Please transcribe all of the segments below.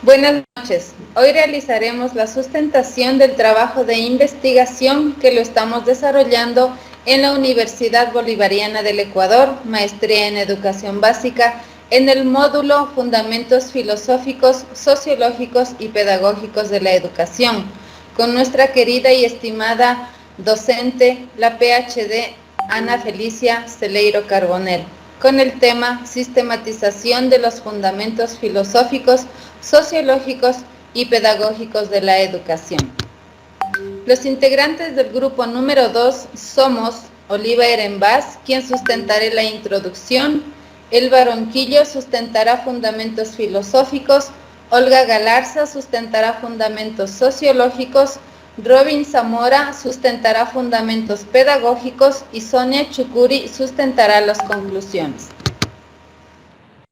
Buenas noches. Hoy realizaremos la sustentación del trabajo de investigación que lo estamos desarrollando en la Universidad Bolivariana del Ecuador, Maestría en Educación Básica, en el módulo Fundamentos Filosóficos, Sociológicos y Pedagógicos de la Educación, con nuestra querida y estimada docente, la PhD Ana Felicia Celeiro Carbonell, con el tema Sistematización de los fundamentos filosóficos, sociológicos y pedagógicos de la educación. Los integrantes del grupo número 2 somos Oliva Erenbaz, quien sustentará la introducción, Elba Ronquillo sustentará fundamentos filosóficos, Olga Galarza sustentará fundamentos sociológicos, Robin Zamora sustentará fundamentos pedagógicos y Sonia Chucuri sustentará las conclusiones.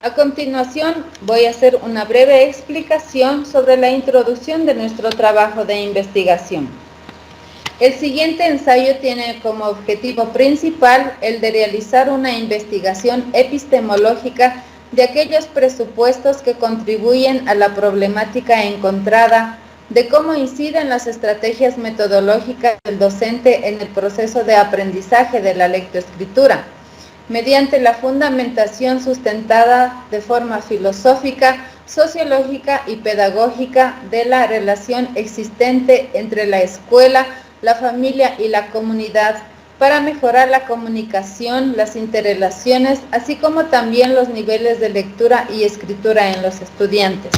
A continuación, voy a hacer una breve explicación sobre la introducción de nuestro trabajo de investigación. El siguiente ensayo tiene como objetivo principal el de realizar una investigación epistemológica de aquellos presupuestos que contribuyen a la problemática encontrada, de cómo inciden las estrategias metodológicas del docente en el proceso de aprendizaje de la lectoescritura, mediante la fundamentación sustentada de forma filosófica, sociológica y pedagógica de la relación existente entre la escuela, la familia y la comunidad para mejorar la comunicación, las interrelaciones, así como también los niveles de lectura y escritura en los estudiantes.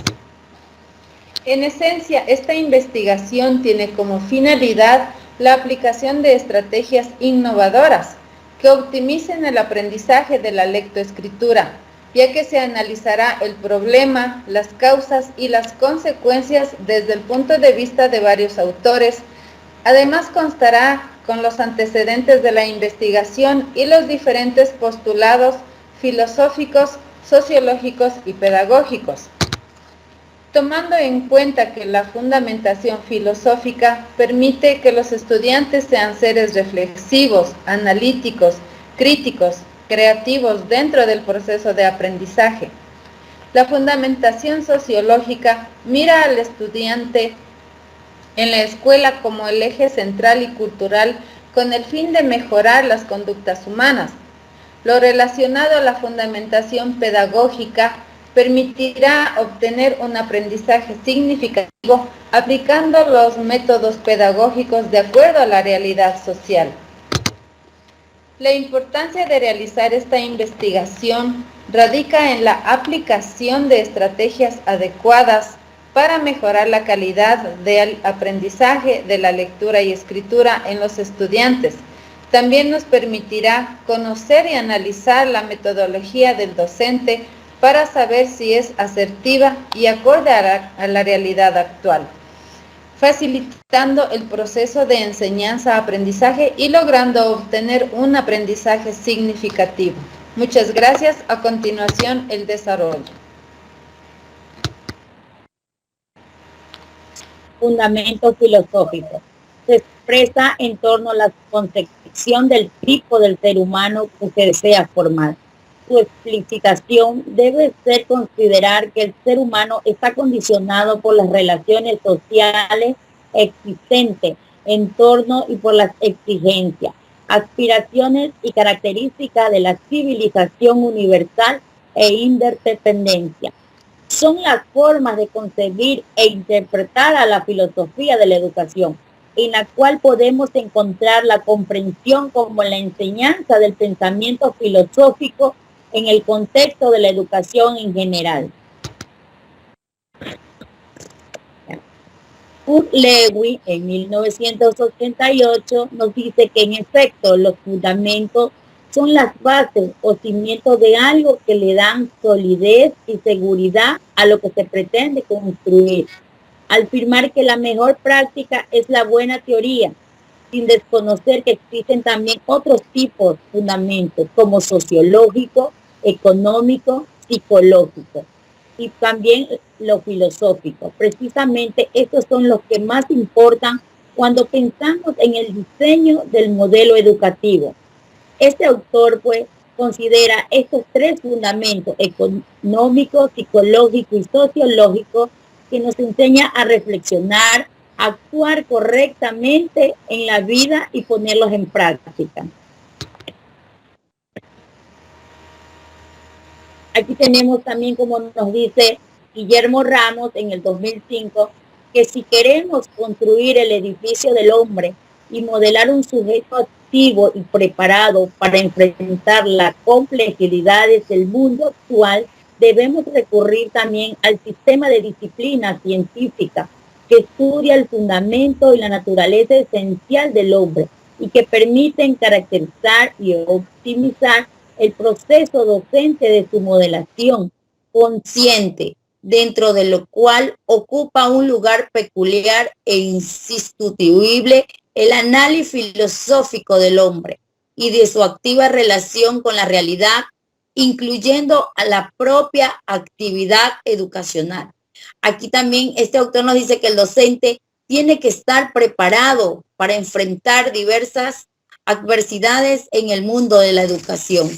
En esencia, esta investigación tiene como finalidad la aplicación de estrategias innovadoras que optimicen el aprendizaje de la lectoescritura, ya que se analizará el problema, las causas y las consecuencias desde el punto de vista de varios autores. Además, constará con los antecedentes de la investigación y los diferentes postulados filosóficos, sociológicos y pedagógicos. Tomando en cuenta que la fundamentación filosófica permite que los estudiantes sean seres reflexivos, analíticos, críticos, creativos dentro del proceso de aprendizaje. La fundamentación sociológica mira al estudiante en la escuela como el eje central y cultural con el fin de mejorar las conductas humanas. Lo relacionado a la fundamentación pedagógica permitirá obtener un aprendizaje significativo aplicando los métodos pedagógicos de acuerdo a la realidad social. La importancia de realizar esta investigación radica en la aplicación de estrategias adecuadas para mejorar la calidad del aprendizaje de la lectura y escritura en los estudiantes. También nos permitirá conocer y analizar la metodología del docente para saber si es asertiva y acorde a la realidad actual, facilitando el proceso de enseñanza-aprendizaje y logrando obtener un aprendizaje significativo. Muchas gracias. A continuación, el desarrollo. Fundamento filosófico. Se expresa en torno a la concepción del tipo del ser humano que se desea formar. Su explicitación debe ser considerar que el ser humano está condicionado por las relaciones sociales existentes en torno y por las exigencias, aspiraciones y características de la civilización universal e interdependencia. Son las formas de concebir e interpretar a la filosofía de la educación, en la cual podemos encontrar la comprensión como la enseñanza del pensamiento filosófico en el contexto de la educación en general. Kurt Lewin, en 1988, nos dice que en efecto los fundamentos son las bases o cimientos de algo que le dan solidez y seguridad a lo que se pretende construir, al afirmar que la mejor práctica es la buena teoría, sin desconocer que existen también otros tipos de fundamentos, como sociológico, económico, psicológico, y también lo filosófico. Precisamente estos son los que más importan cuando pensamos en el diseño del modelo educativo. Este autor, pues, considera estos tres fundamentos, económico, psicológico y sociológico, que nos enseña a reflexionar, a actuar correctamente en la vida y ponerlos en práctica. Aquí tenemos también, como nos dice Guillermo Ramos en el 2005, que si queremos construir el edificio del hombre y modelar un sujeto activo y preparado para enfrentar las complejidades del mundo actual, debemos recurrir también al sistema de disciplina científica que estudia el fundamento y la naturaleza esencial del hombre y que permiten caracterizar y optimizar el proceso docente de su modelación consciente, dentro de lo cual ocupa un lugar peculiar e insustituible el análisis filosófico del hombre y de su activa relación con la realidad, incluyendo a la propia actividad educacional. Aquí también este autor nos dice que el docente tiene que estar preparado para enfrentar diversas adversidades en el mundo de la educación.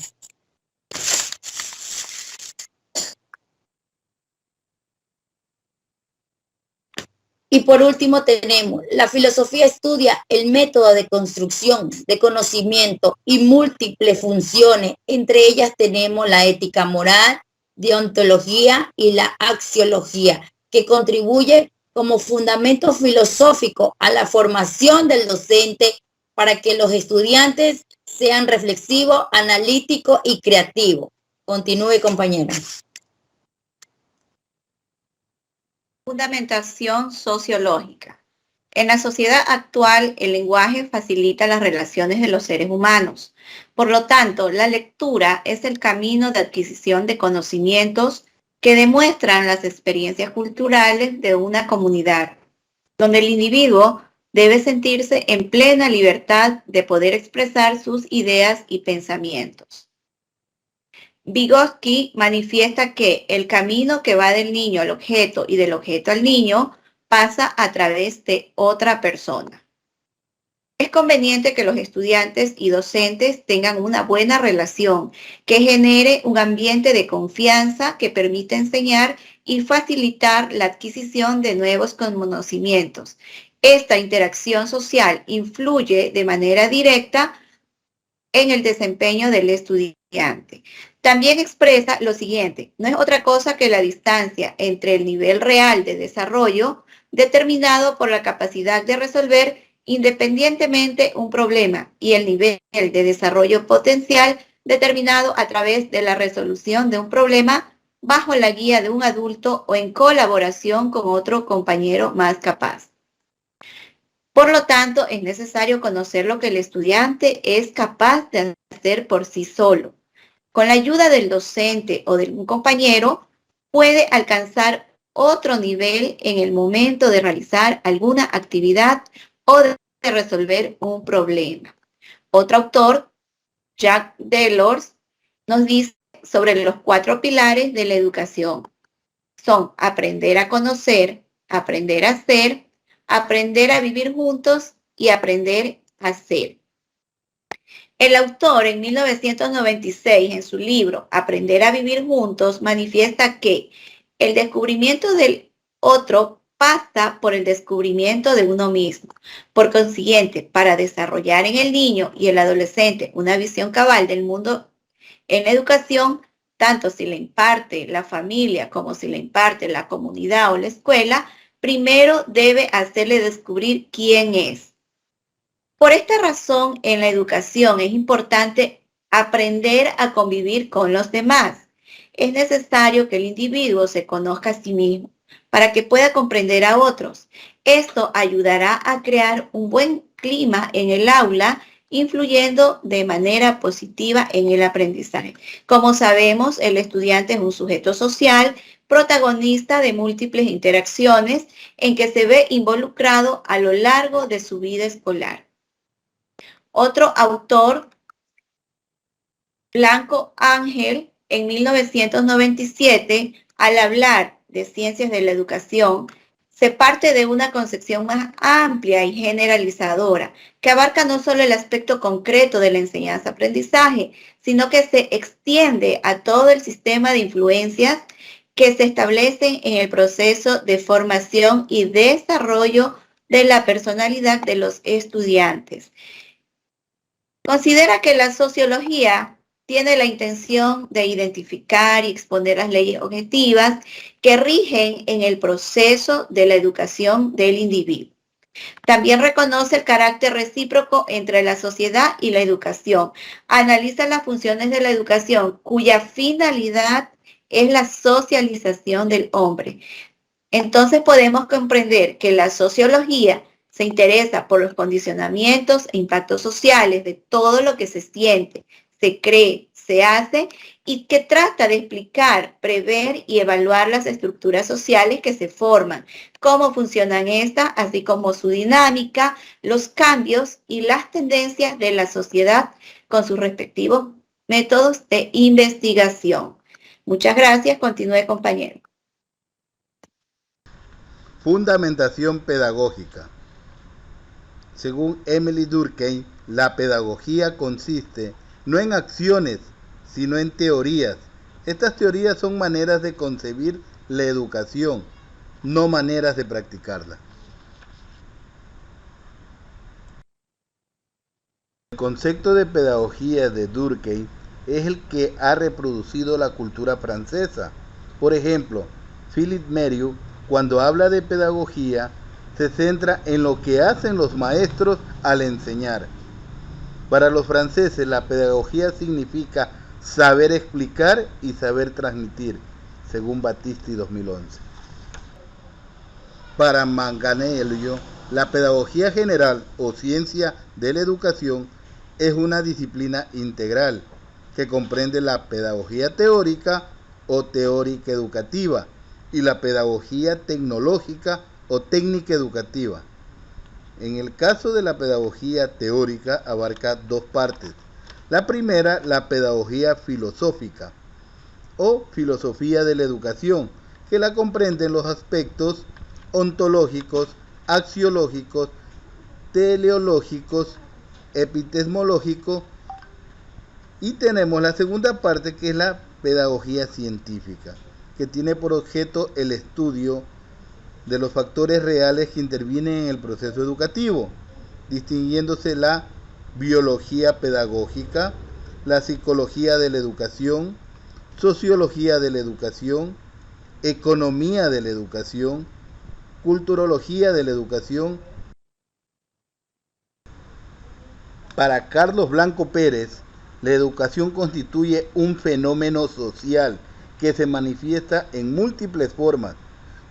Y por último tenemos, la filosofía estudia el método de construcción de conocimiento y múltiples funciones. Entre ellas tenemos la ética moral, deontología y la axiología, que contribuye como fundamento filosófico a la formación del docente para que los estudiantes sean reflexivos, analíticos y creativos. Continúe, compañera. Fundamentación sociológica. En la sociedad actual, el lenguaje facilita las relaciones de los seres humanos. Por lo tanto, la lectura es el camino de adquisición de conocimientos que demuestran las experiencias culturales de una comunidad, donde el individuo debe sentirse en plena libertad de poder expresar sus ideas y pensamientos. Vygotsky manifiesta que el camino que va del niño al objeto y del objeto al niño pasa a través de otra persona. Es conveniente que los estudiantes y docentes tengan una buena relación que genere un ambiente de confianza que permita enseñar y facilitar la adquisición de nuevos conocimientos. Esta interacción social influye de manera directa en el desempeño del estudiante. También expresa lo siguiente: no es otra cosa que la distancia entre el nivel real de desarrollo determinado por la capacidad de resolver independientemente un problema y el nivel de desarrollo potencial determinado a través de la resolución de un problema bajo la guía de un adulto o en colaboración con otro compañero más capaz. Por lo tanto, es necesario conocer lo que el estudiante es capaz de hacer por sí solo. Con la ayuda del docente o de un compañero, puede alcanzar otro nivel en el momento de realizar alguna actividad o de resolver un problema. Otro autor, Jacques Delors, nos dice sobre los 4 pilares de la educación. Son aprender a conocer, aprender a ser, aprender a vivir juntos y aprender a ser. El autor en 1996, en su libro Aprender a vivir juntos, manifiesta que el descubrimiento del otro pasa por el descubrimiento de uno mismo. Por consiguiente, para desarrollar en el niño y el adolescente una visión cabal del mundo en la educación, tanto si la imparte la familia como si la imparte la comunidad o la escuela, primero debe hacerle descubrir quién es. Por esta razón, en la educación es importante aprender a convivir con los demás. Es necesario que el individuo se conozca a sí mismo para que pueda comprender a otros. Esto ayudará a crear un buen clima en el aula, influyendo de manera positiva en el aprendizaje. Como sabemos, el estudiante es un sujeto social, protagonista de múltiples interacciones en que se ve involucrado a lo largo de su vida escolar. Otro autor, Blanco Ángel, en 1997, al hablar de ciencias de la educación, se parte de una concepción más amplia y generalizadora, que abarca no solo el aspecto concreto de la enseñanza-aprendizaje, sino que se extiende a todo el sistema de influencias que se establecen en el proceso de formación y desarrollo de la personalidad de los estudiantes. Considera que la sociología tiene la intención de identificar y exponer las leyes objetivas que rigen en el proceso de la educación del individuo. También reconoce el carácter recíproco entre la sociedad y la educación. Analiza las funciones de la educación cuya finalidad es la socialización del hombre. Entonces podemos comprender que la sociología se interesa por los condicionamientos e impactos sociales de todo lo que se siente, se cree, se hace y que trata de explicar, prever y evaluar las estructuras sociales que se forman, cómo funcionan estas, así como su dinámica, los cambios y las tendencias de la sociedad con sus respectivos métodos de investigación. Muchas gracias. Continúe, compañero. Fundamentación pedagógica. Según Emily Durkheim, la pedagogía consiste no en acciones, sino en teorías. Estas teorías son maneras de concebir la educación, no maneras de practicarla. El concepto de pedagogía de Durkheim es el que ha reproducido la cultura francesa. Por ejemplo, Philippe Mérieux, cuando habla de pedagogía, se centra en lo que hacen los maestros al enseñar. Para los franceses, la pedagogía significa saber explicar y saber transmitir, según Battisti 2011. Para Manganello, la pedagogía general o ciencia de la educación es una disciplina integral que comprende la pedagogía teórica o teórica educativa y la pedagogía tecnológica o técnica educativa. En el caso de la pedagogía teórica abarca dos partes. La primera, la pedagogía filosófica o filosofía de la educación, que la comprenden los aspectos ontológicos, axiológicos, teleológicos, epistemológicos, y tenemos la segunda parte, que es la pedagogía científica, que tiene por objeto el estudio de los factores reales que intervienen en el proceso educativo, distinguiéndose la biología pedagógica, la psicología de la educación, sociología de la educación, economía de la educación, culturología de la educación. Para Carlos Blanco Pérez, la educación constituye un fenómeno social que se manifiesta en múltiples formas,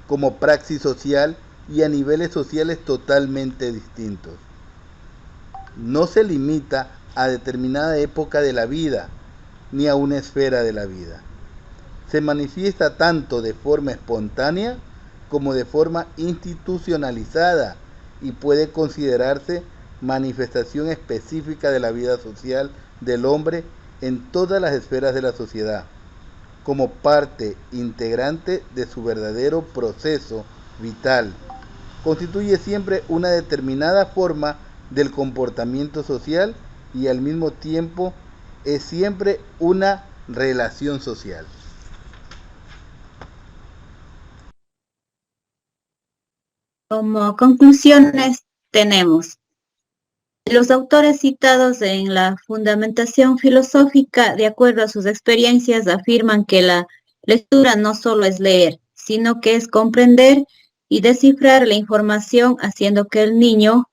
como praxis social y a niveles sociales totalmente distintos. No se limita a determinada época de la vida, ni a una esfera de la vida. Se manifiesta tanto de forma espontánea como de forma institucionalizada y puede considerarse manifestación específica de la vida social del hombre en todas las esferas de la sociedad, como parte integrante de su verdadero proceso vital. Constituye siempre una determinada forma del comportamiento social y al mismo tiempo es siempre una relación social. Como conclusiones tenemos: los autores citados en la fundamentación filosófica, de acuerdo a sus experiencias, afirman que la lectura no solo es leer, sino que es comprender y descifrar la información, haciendo que al niño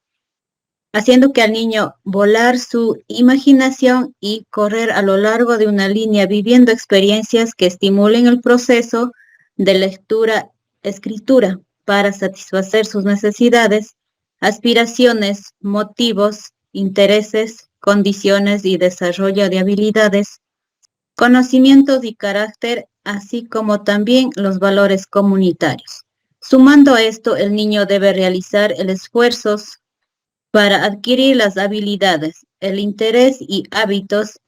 volar su imaginación y correr a lo largo de una línea, viviendo experiencias que estimulen el proceso de lectura-escritura para satisfacer sus necesidades, aspiraciones, motivos, intereses, condiciones y desarrollo de habilidades, conocimientos y carácter, así como también los valores comunitarios. Sumando a esto, el niño debe realizar el esfuerzo para adquirir las habilidades, el interés y hábitos,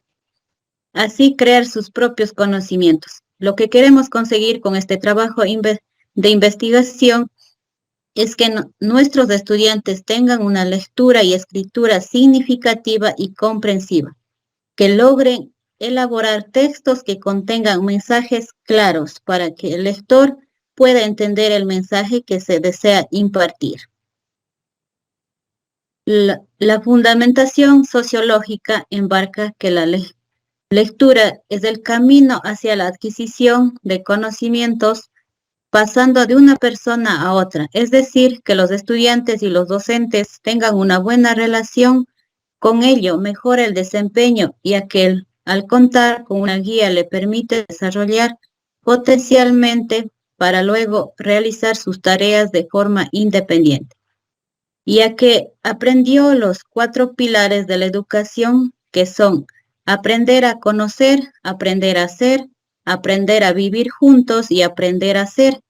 así crear sus propios conocimientos. Lo que queremos conseguir con este trabajo de investigación es que nuestros estudiantes tengan una lectura y escritura significativa y comprensiva, que logren elaborar textos que contengan mensajes claros para que el lector pueda entender el mensaje que se desea impartir. La fundamentación sociológica embarca que la lectura es el camino hacia la adquisición de conocimientos pasando de una persona a otra, es decir, que los estudiantes y los docentes tengan una buena relación, con ello mejora el desempeño y aquel, al contar con una guía, le permite desarrollar potencialmente para luego realizar sus tareas de forma independiente, ya que aprendió los 4 pilares de la educación, que son aprender a conocer, aprender a hacer, aprender a vivir juntos y aprender a ser.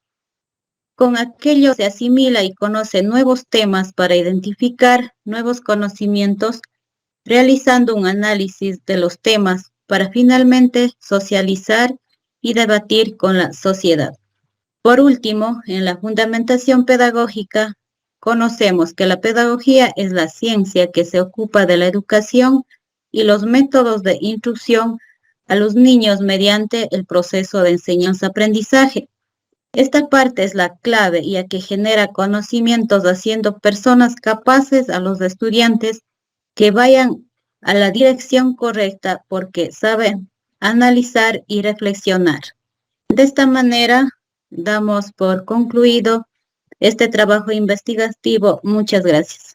Con aquello se asimila y conoce nuevos temas para identificar nuevos conocimientos, realizando un análisis de los temas para finalmente socializar y debatir con la sociedad. Por último, en la fundamentación pedagógica, conocemos que la pedagogía es la ciencia que se ocupa de la educación y los métodos de instrucción a los niños mediante el proceso de enseñanza-aprendizaje. Esta parte es la clave, ya que genera conocimientos haciendo personas capaces a los estudiantes que vayan a la dirección correcta porque saben analizar y reflexionar. De esta manera, damos por concluido este trabajo investigativo. Muchas gracias.